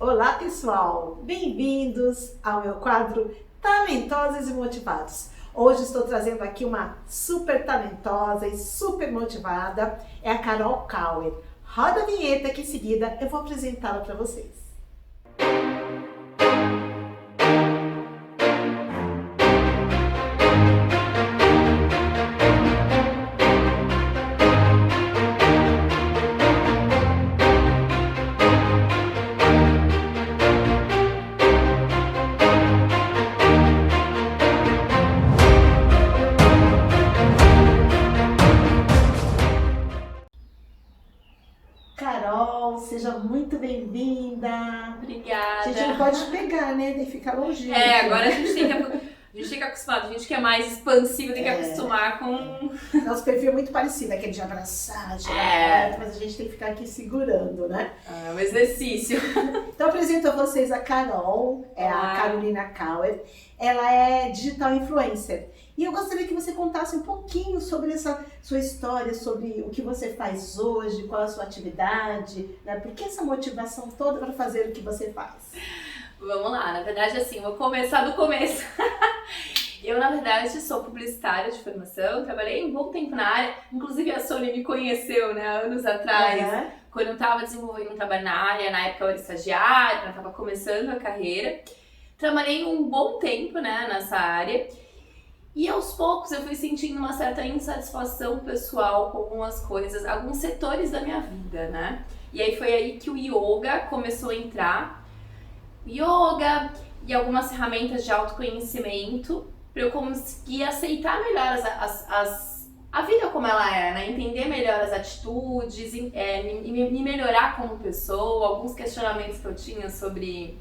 Olá pessoal, bem-vindos ao meu quadro Talentosos e Motivados. Hoje estou trazendo aqui uma super talentosa e super motivada, é a Carol Kauer. Roda a vinheta que em seguida eu vou apresentá-la para vocês. Carol, seja muito bem-vinda. Obrigada. A gente não pode pegar, né? Tem que ficar longinho. Agora a gente tem que acostumar. A gente que é mais expansiva tem que acostumar com... Nosso perfil é muito parecido, aquele de abraçar, de mas a gente tem que ficar aqui segurando, né? É um exercício. Então apresento a vocês a Carol, a Carolina Kauer. Ela é digital influencer. E eu gostaria que você contasse um pouquinho sobre essa sua história, sobre o que você faz hoje, qual é a sua atividade, né? Por que essa motivação toda para fazer o que você faz? Vamos lá, na verdade assim, vou começar do começo. Eu, na verdade, sou publicitária de formação, trabalhei um bom tempo na área, inclusive a Sônia me conheceu, né, anos atrás, quando eu estava desenvolvendo um trabalho na área, na época eu era estagiária, eu estava começando a carreira. Trabalhei um bom tempo, né, nessa área. E aos poucos eu fui sentindo uma certa insatisfação pessoal com algumas coisas, alguns setores da minha vida, né? E aí foi aí que o yoga começou a entrar. Yoga e algumas ferramentas de autoconhecimento para eu conseguir aceitar melhor a vida como ela é, né? Entender melhor as atitudes, me melhorar como pessoa, alguns questionamentos que eu tinha sobre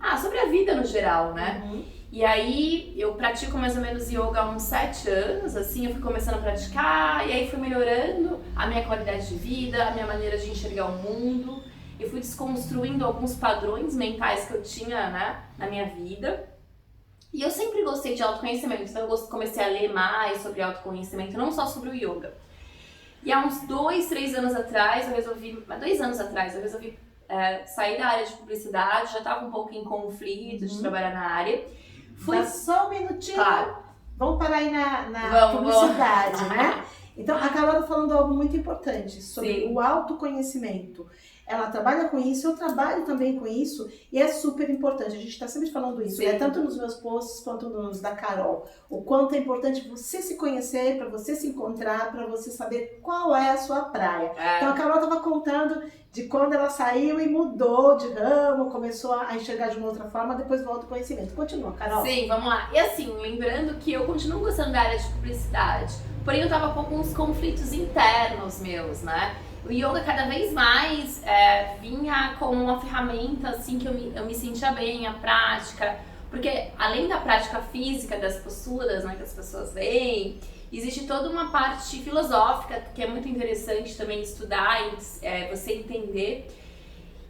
a vida no geral, né? E aí, eu pratico mais ou menos yoga há uns 7 anos, assim, eu fui começando a praticar e aí fui melhorando a minha qualidade de vida, a minha maneira de enxergar o mundo. Eu fui desconstruindo alguns padrões mentais que eu tinha, né, na minha vida. E eu sempre gostei de autoconhecimento, então eu comecei a ler mais sobre autoconhecimento, não só sobre o yoga. E há uns 2, 3 anos atrás, eu resolvi sair da área de publicidade, já estava um pouco em conflito de trabalhar na área. Dá só um minutinho. Claro. Vamos parar aí na publicidade, né? Então, a Carol está falando algo muito importante sobre o autoconhecimento. Ela trabalha com isso, eu trabalho também com isso e é super importante. A gente está sempre falando isso, né? Tanto nos meus posts quanto nos da Carol. O quanto é importante você se conhecer, para você se encontrar, para você saber qual é a sua praia. Então, a Carol estava contando de quando ela saiu e mudou de ramo, começou a enxergar de uma outra forma, depois do autoconhecimento. Continua, Carol. Sim, vamos lá. E assim, lembrando que eu continuo gostando da área de publicidade, porém eu tava com alguns conflitos internos meus, né? O yoga cada vez mais vinha como uma ferramenta assim que eu me sentia bem, a prática, porque além da prática física das posturas, né, que as pessoas veem, existe toda uma parte filosófica que é muito interessante também estudar e você entender.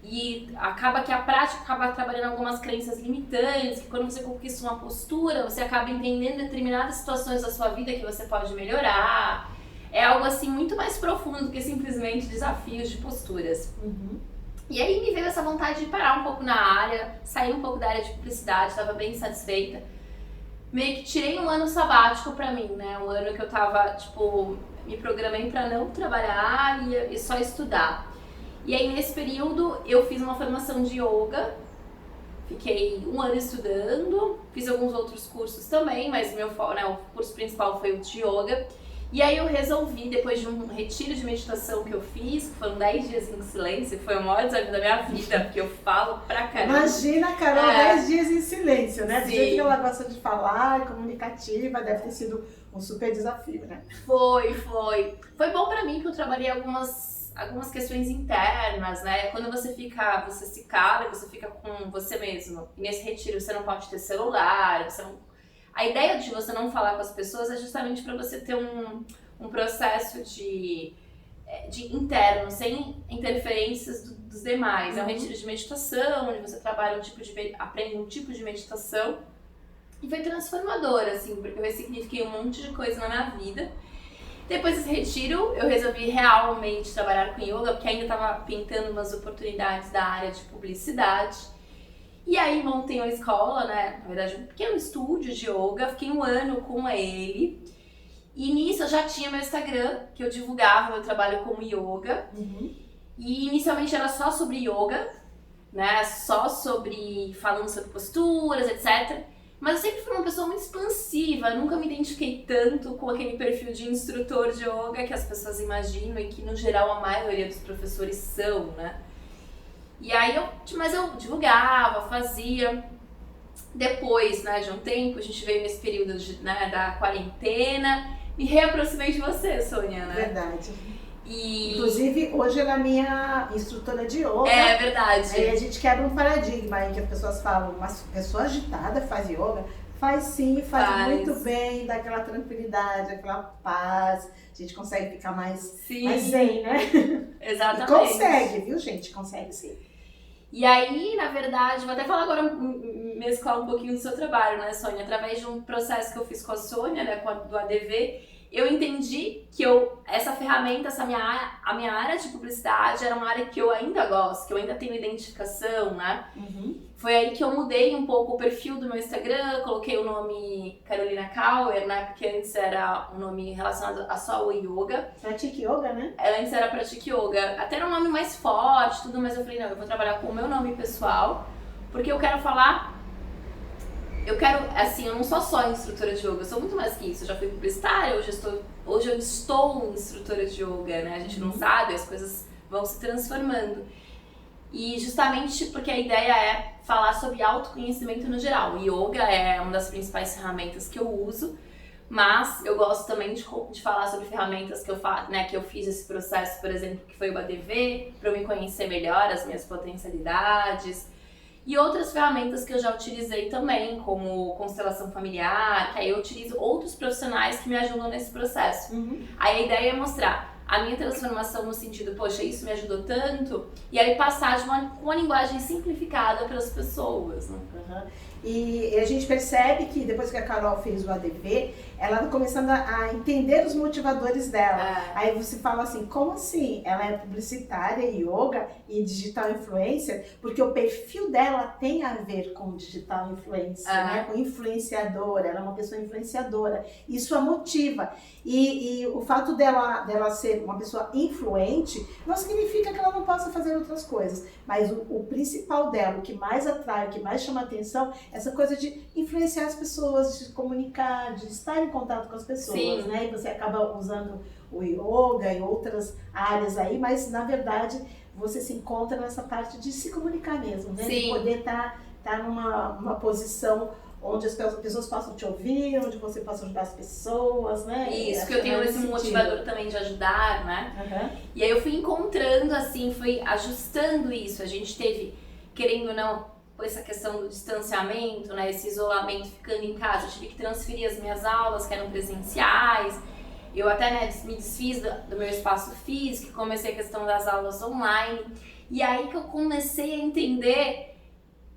E acaba que a prática acaba trabalhando algumas crenças limitantes, que quando você conquista uma postura, você acaba entendendo determinadas situações da sua vida que você pode melhorar. É algo assim muito mais profundo do que simplesmente desafios de posturas. E aí me veio essa vontade de parar um pouco na área, sair um pouco da área de publicidade, estava bem satisfeita. Meio que tirei um ano sabático pra mim, né? Um ano que eu tava, me programei pra não trabalhar e só estudar. E aí nesse período eu fiz uma formação de yoga, fiquei um ano estudando, fiz alguns outros cursos também, mas o curso principal foi o de yoga. E aí eu resolvi, depois de um retiro de meditação que eu fiz, que foram 10 dias em silêncio, que foi o maior desafio da minha vida, porque eu falo pra caramba. Imagina a Carol 10 dias em silêncio, né? Do Sim. jeito que ela gosta de falar, comunicativa, deve ter sido um super desafio, né? Foi. Foi bom pra mim, porque eu trabalhei algumas questões internas, né? Quando você se cala, você fica com você mesmo. E nesse retiro você não pode ter celular, A ideia de você não falar com as pessoas é justamente para você ter um processo de interno, sem interferências dos demais. É um retiro de meditação, onde você trabalha aprende um tipo de meditação. E foi transformador, assim, porque eu ressignifiquei um monte de coisa na minha vida. Depois desse retiro, eu resolvi realmente trabalhar com yoga, porque ainda estava pintando umas oportunidades da área de publicidade. E aí montei uma escola, né? Na verdade, um pequeno estúdio de yoga. Fiquei 1 ano com ele. E nisso eu já tinha meu Instagram, que eu divulgava meu trabalho como yoga. E inicialmente era só sobre yoga, né? Só sobre, falando sobre posturas, etc. Mas eu sempre fui uma pessoa muito expansiva, nunca me identifiquei tanto com aquele perfil de instrutor de yoga que as pessoas imaginam e que no geral a maioria dos professores são, né? E aí mas eu divulgava, fazia. Depois, né, de um tempo, a gente veio nesse período da quarentena, me reaproximei de você, Sônia, né? Verdade. Inclusive, hoje ela é minha instrutora de yoga. É verdade. Aí a gente quebra um paradigma em que as pessoas falam, mas pessoa agitada faz yoga? Faz sim, faz muito bem, dá aquela tranquilidade, aquela paz. A gente consegue ficar mais zen, né? Exatamente. E consegue, viu, gente? Consegue sim. E aí, na verdade, vou até falar agora, mesclar um pouquinho do seu trabalho, né, Sônia? Através de um processo que eu fiz com a Sônia, né, do ADV, eu entendi que essa ferramenta, a minha área de publicidade era uma área que eu ainda gosto, que eu ainda tenho identificação, né? Foi aí que eu mudei um pouco o perfil do meu Instagram, coloquei o nome Carolina Kauer, né? Porque antes era um nome relacionado a só o yoga. Pratique yoga, né? Antes era Pratique Yoga. Até era um nome mais forte, tudo, mas eu falei, não, eu vou trabalhar com o meu nome pessoal, porque eu quero falar... eu não sou só instrutora de yoga, eu sou muito mais que isso. Eu já fui publicitária, hoje eu estou instrutora de yoga, né? A gente não sabe, as coisas vão se transformando. E justamente porque a ideia é falar sobre autoconhecimento no geral. O yoga é uma das principais ferramentas que eu uso, mas eu gosto também de falar sobre ferramentas que eu faço, né? Que eu fiz esse processo, por exemplo, que foi o ADV, para eu me conhecer melhor, as minhas potencialidades. E outras ferramentas que eu já utilizei também, como constelação familiar, que aí eu utilizo outros profissionais que me ajudam nesse processo. Aí a ideia é mostrar a minha transformação no sentido, poxa, isso me ajudou tanto, e aí passar de uma linguagem simplificada para as pessoas, né? E a gente percebe que depois que a Carol fez o ADV, ela está começando a entender os motivadores dela. Aí você fala assim, como assim? Ela é publicitária, yoga e digital influencer, porque o perfil dela tem a ver com digital influencer, né? Com influenciadora, ela é uma pessoa influenciadora. Isso a motiva. E o fato dela ser uma pessoa influente não significa que ela não possa fazer outras coisas, mas o principal dela, o que mais atrai, o que mais chama atenção, essa coisa de influenciar as pessoas, de comunicar, de estar em contato com as pessoas, né? E você acaba usando o yoga e outras áreas aí, mas na verdade você se encontra nessa parte de se comunicar mesmo, né? De poder estar numa posição onde as pessoas possam te ouvir, onde você possa ajudar as pessoas, né? Isso, que eu tenho esse motivador também de ajudar, né? E aí eu fui encontrando, assim, fui ajustando isso. A gente teve, querendo ou não, essa questão do distanciamento, né? Esse isolamento, ficando em casa. Eu tive que transferir as minhas aulas, que eram presenciais. Eu até, né, me desfiz do meu espaço físico, comecei a questão das aulas online. E aí que eu comecei a entender...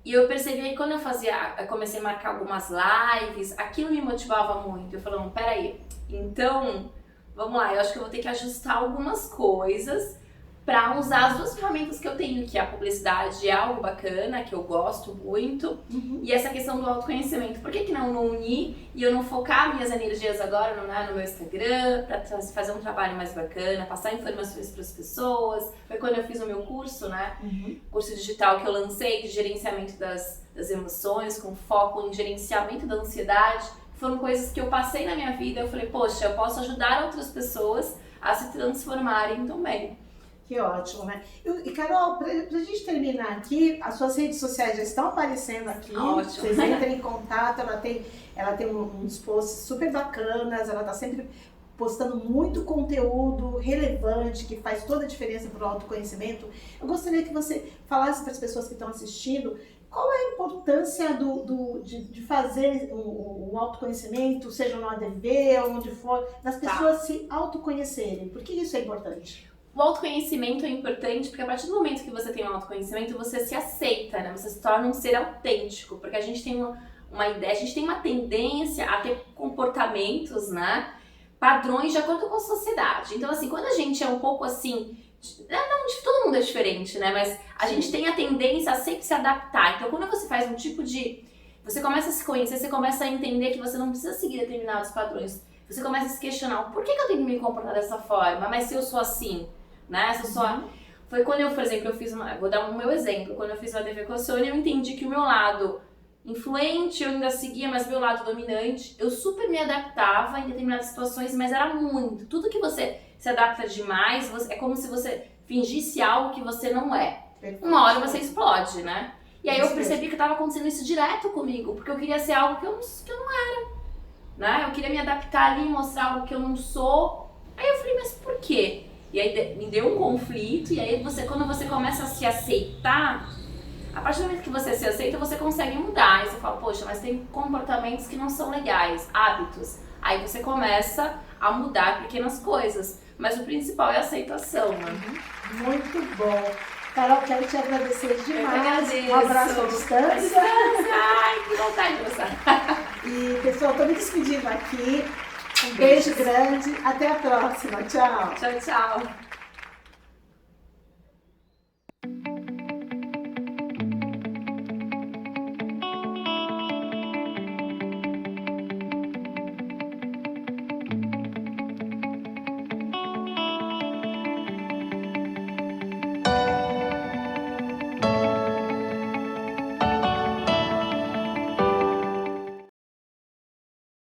E eu percebi que quando eu comecei a marcar algumas lives, aquilo me motivava muito. Eu falei, peraí, então, vamos lá, eu acho que eu vou ter que ajustar algumas coisas para usar as duas ferramentas que eu tenho, que a publicidade é algo bacana, que eu gosto muito, e essa questão do autoconhecimento. Por que não unir e eu não focar minhas energias agora no meu Instagram, para fazer um trabalho mais bacana, passar informações para as pessoas? Foi quando eu fiz o meu curso, né? Curso digital que eu lancei de gerenciamento das emoções, com foco em gerenciamento da ansiedade. Foram coisas que eu passei na minha vida, eu falei, poxa, eu posso ajudar outras pessoas a se transformarem também. Que ótimo, né? E Carol, pra gente terminar aqui, as suas redes sociais já estão aparecendo aqui. Ótimo. Vocês entrem em contato, ela tem uns posts super bacanas, ela tá sempre postando muito conteúdo relevante, que faz toda a diferença para o autoconhecimento. Eu gostaria que você falasse para as pessoas que estão assistindo qual é a importância de fazer o autoconhecimento, seja no ADV ou onde for, das pessoas se autoconhecerem. Por que isso é importante? O autoconhecimento é importante porque a partir do momento que você tem um autoconhecimento, você se aceita, né? Você se torna um ser autêntico, porque a gente tem uma ideia, a gente tem uma tendência a ter comportamentos, né? padrões de acordo com a sociedade. Então, assim, quando a gente é um pouco assim, todo mundo é diferente, né? Mas a gente tem a tendência a sempre se adaptar. Então, quando você faz um tipo de... Você começa a se conhecer, você começa a entender que você não precisa seguir determinados padrões. Você começa a se questionar, por que eu tenho que me comportar dessa forma? Mas se eu sou assim, né? Se eu sou... Foi quando eu, por exemplo, vou dar o meu exemplo. Quando eu fiz uma TV com a Sônia, eu entendi que o meu lado influente, eu ainda seguia, mas meu lado dominante, eu super me adaptava em determinadas situações, mas era muito. Tudo que você se adapta demais, é como se você fingisse algo que você não é. Uma hora você explode, né? E aí eu percebi que estava acontecendo isso direto comigo, porque eu queria ser algo que eu não era, né? Eu queria me adaptar ali, mostrar algo que eu não sou. Aí eu falei, mas por quê? E aí me deu um conflito, e aí quando você começa a se aceitar, a partir do momento que você se aceita, você consegue mudar. Aí você fala, poxa, mas tem comportamentos que não são legais, hábitos. Aí você começa a mudar pequenas coisas. Mas o principal é a aceitação, né? Muito bom. Carol, quero te agradecer demais. Um abraço à distância. Ai, que vontade de gostar. E, pessoal, estou me despedindo aqui. Um beijo grande. Até a próxima. Tchau. Tchau, tchau.